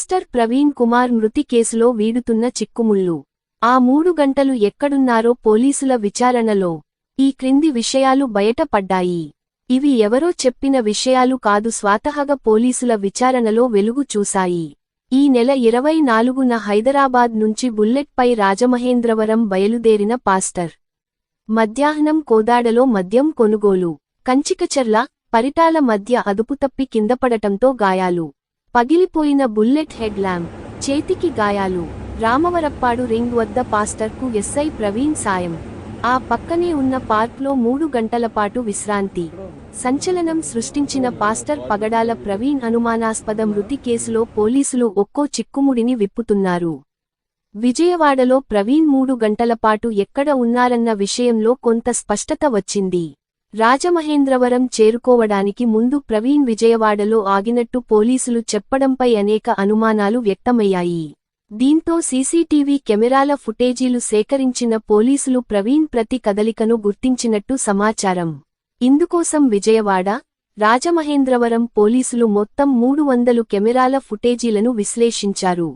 Pastor Praveen Kumar మృతి కేసులో వీడుతున్న చిక్కుముళ్ళు. ఆ 3 గంటలు ఎక్కడున్నారో పోలీసుల విచారణలో ఈ క్రింది విషయాలు బయటపడ్డాయి. ఇవి ఎవరో చెప్పిన విషయాలు కాదు, స్వతహాగా పోలీసుల విచారణలో వెలుగు చూశాయి. ఈ నెల 24న హైదరాబాద్ నుంచి బుల్లెట్పై రాజమహేంద్రవరం బయలుదేరిన పాస్టర్ మధ్యాహ్నం కోదాడలో మద్యం కొనుగోలు, కంచికచర్ల, పరిటాల మధ్య అదుపుతప్పి కిందపడటంతో గాయాలు, పగిలిపోయిన బుల్లెట్ హెడ్ ల్యాంప్, చేతికి గాయాలు. రామవరప్పాడు రింగ్ వద్ద పాస్టర్కు ఎస్ఐ ప్రవీణ్ సాయం. ఆ పక్కనే ఉన్న పార్క్లో 3 గంటలపాటు విశ్రాంతి. సంచలనం సృష్టించిన పాస్టర్ పగడాల ప్రవీణ్ అనుమానాస్పద మృతి కేసులో పోలీసులు ఒక్కో చిక్కుముడిని విప్పుతున్నారు. విజయవాడలో ప్రవీణ్ 3 గంటలపాటు ఎక్కడ ఉన్నారన్న విషయంలో కొంత స్పష్టత వచ్చింది. రాజమహేంద్రవరం చేరుకోవడానికి ముందు ప్రవీణ్ విజయవాడలో ఆగినట్టు పోలీసులు చెప్పడంపై అనేక అనుమానాలు వ్యక్తమయ్యాయి. దీంతో సీసీటీవీ కెమెరాల ఫుటేజీలు సేకరించిన పోలీసులు ప్రవీణ్ ప్రతి కదలికను గుర్తించినట్టు సమాచారం. ఇందుకోసం విజయవాడ, రాజమహేంద్రవరం పోలీసులు మొత్తం 300 కెమెరాల ఫుటేజీలను విశ్లేషించారు.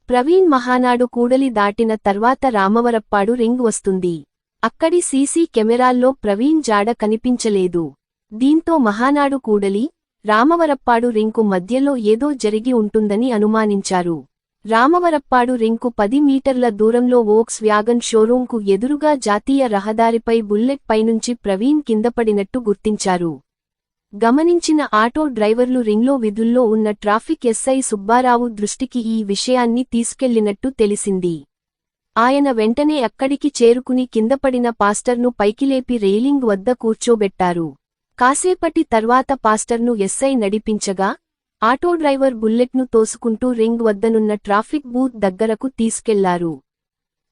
ప్రవీణ్ మహానాడు కూడలి దాటిన తర్వాత రామవరప్పాడు రింగ్ వస్తుంది. అక్కడి సీసీ కెమెరాల్లో ప్రవీణ్ జాడ కనిపించలేదు. దీంతో మహానాడు కూడలి, రామవరప్పాడు రింగ్కు మధ్యలో ఏదో జరిగి ఉంటుందని అనుమానించారు. రామవరప్పాడు రింగ్కు 10 మీటర్ల దూరంలో వోక్స్ వ్యాగన్ షోరూంకు ఎదురుగా జాతీయ రహదారిపై బుల్లెట్ పైనుంచి ప్రవీణ్ కిందపడినట్టు గుర్తించారు. గమనించిన ఆటో డ్రైవర్లు రింగ్లో విధుల్లో ఉన్న ట్రాఫిక్ ఎస్ఐ సుబ్బారావు దృష్టికి ఈ విషయాన్ని తీసుకెళ్లినట్టు తెలిసింది. ఆయన వెంటనే అక్కడికి చేరుకుని కిందపడిన పాస్టర్ను పైకిలేపి రెయిలింగ్ వద్ద కూర్చోబెట్టారు. కాసేపటి తర్వాత పాస్టర్ను ఎస్ఐ నడిపించగా, ఆటో డ్రైవర్ బుల్లెట్ను తోసుకుంటూ రింగ్ వద్దనున్న ట్రాఫిక్ బూత్ దగ్గరకు తీసుకెళ్లారు.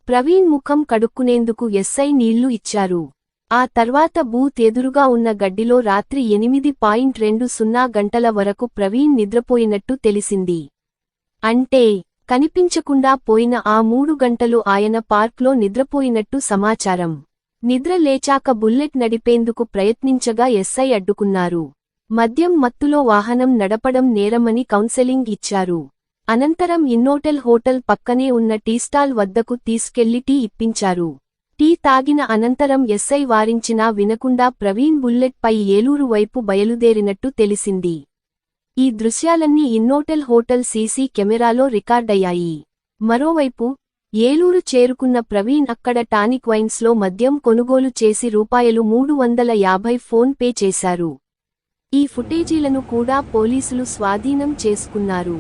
ప్రవీణ్ ముఖం కడుక్కునేందుకు ఎస్ఐ నీళ్లు ఇచ్చారు. ఆ తర్వాత బూత్ ఎదురుగా ఉన్న గడ్డిలో రాత్రి 8:20 గంటల వరకు ప్రవీణ్ నిద్రపోయినట్టు తెలిసింది. అంటే కనిపించకుండా పోయిన ఆ 3 గంటలు ఆయన పార్క్లో నిద్రపోయినట్టు సమాచారం. నిద్ర లేచాక బుల్లెట్ నడిపేందుకు ప్రయత్నించగా ఎస్ఐ అడ్డుకున్నారు. మద్యం మత్తులో వాహనం నడపడం నేరమని కౌన్సెలింగ్ ఇచ్చారు. అనంతరం ఇన్నోటెల్ హోటల్ పక్కనే ఉన్న టీస్టాల్ వద్దకు తీసుకెళ్లి టీ ఇప్పించారు. టీ తాగిన అనంతరం ఎస్ఐ వారించినా వినకుండా ప్రవీణ్ బుల్లెట్ పై ఏలూరు వైపు బయలుదేరినట్టు తెలిసింది. ఈ దృశ్యాలన్నీ ఇన్నోటెల్ హోటల్ సీసీ కెమెరాలో రికార్డయ్యాయి. మరోవైపు ఏలూరు చేరుకున్న ప్రవీణ్ అక్కడ టానిక్ వైన్స్లో మద్యం కొనుగోలు చేసి రూ. 350 ఫోన్ పే చేశారు. ఈ ఫుటేజీలను కూడా పోలీసులు స్వాధీనం చేసుకున్నారు.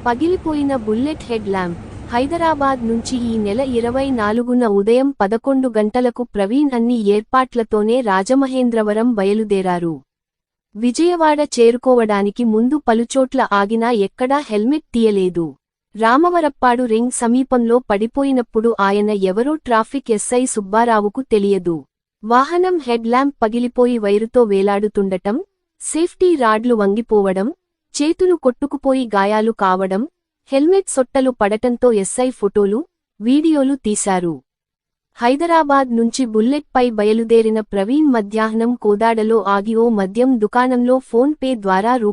పగిలిపోయిన బుల్లెట్ హెడ్ ల్యాంప్. హైదరాబాద్ నుంచి ఈ నెల 24న ఉదయం 11 గంటలకు ప్రవీణ్ అన్ని ఏర్పాట్లతోనే రాజమహేంద్రవరం బయలుదేరారు. విజయవాడ చేరుకోవడానికి ముందు పలుచోట్ల ఆగినా ఎక్కడా హెల్మెట్ తీయలేదు. రామవరప్పాడు రింగ్ సమీపంలో పడిపోయినప్పుడు ఆయన ఎవరో ట్రాఫిక్ ఎస్ఐ సుబ్బారావుకు తెలియదు. వాహనం హెడ్ ల్యాంప్ పగిలిపోయి వైరుతో వేలాడుతుండటం, సేఫ్టీ రాడ్లు వంగిపోవడం, చేతులు కొట్టుకుపోయి గాయాలు కావడం, హెల్మెట్ సొట్టలు పడటంతో ఎస్ఐ ఫోటోలు, వీడియోలు తీశారు. హైదరాబాద్ నుంచి బుల్లెట్ పై బయలుదేరిన ప్రవీణ్ మధ్యాహ్నం కోదాడలో ఆగి ఓ మద్యం దుకాణంలో ఫోన్ పే ద్వారా రూ.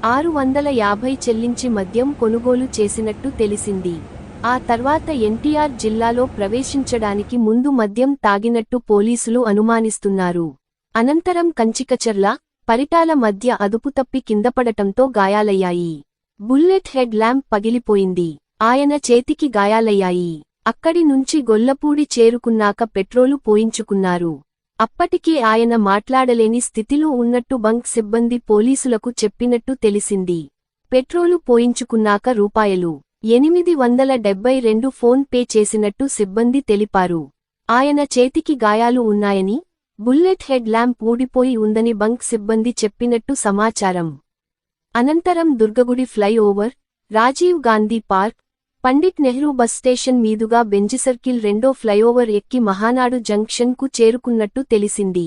650 చెల్లించి మద్యం కొనుగోలు చేసినట్టు తెలిసింది. ఆ తర్వాత ఎన్టీఆర్ జిల్లాలో ప్రవేశించడానికి ముందు మద్యం తాగినట్టు పోలీసులు అనుమానిస్తున్నారు. అనంతరం కంచికచర్ల, పరిటాల మధ్య అదుపుతప్పి కిందపడటంతో గాయాలయ్యాయి. బుల్లెట్ హెడ్ ల్యాంప్ పగిలిపోయింది. ఆయన చేతికి గాయాలయ్యాయి. అక్కడి నుంచి గొల్లపూడి చేరుకున్నాక పెట్రోలు పోయించుకున్నారు. అప్పటికే ఆయన మాట్లాడలేని స్థితిలో ఉన్నట్టు బంక్ సిబ్బంది పోలీసులకు చెప్పినట్టు తెలిసింది. పెట్రోలు పోయించుకున్నాక రూ. 872 ఫోన్ పే చేసినట్టు సిబ్బంది తెలిపారు. ఆయన చేతికి గాయాలు ఉన్నాయని, బుల్లెట్ హెడ్ ల్యాంప్ ఊడిపోయి ఉందని బంక్ సిబ్బంది చెప్పినట్టు సమాచారం. అనంతరం Durgagudi flyover, Rajiv Gandhi park, Pandit Nehru bus station మీదుగా బెంజిసర్కిల్ రెండో ఫ్లైఓవర్ ఎక్కి మహానాడు జంక్షన్ కు చేరుకున్నట్టు తెలిసింది.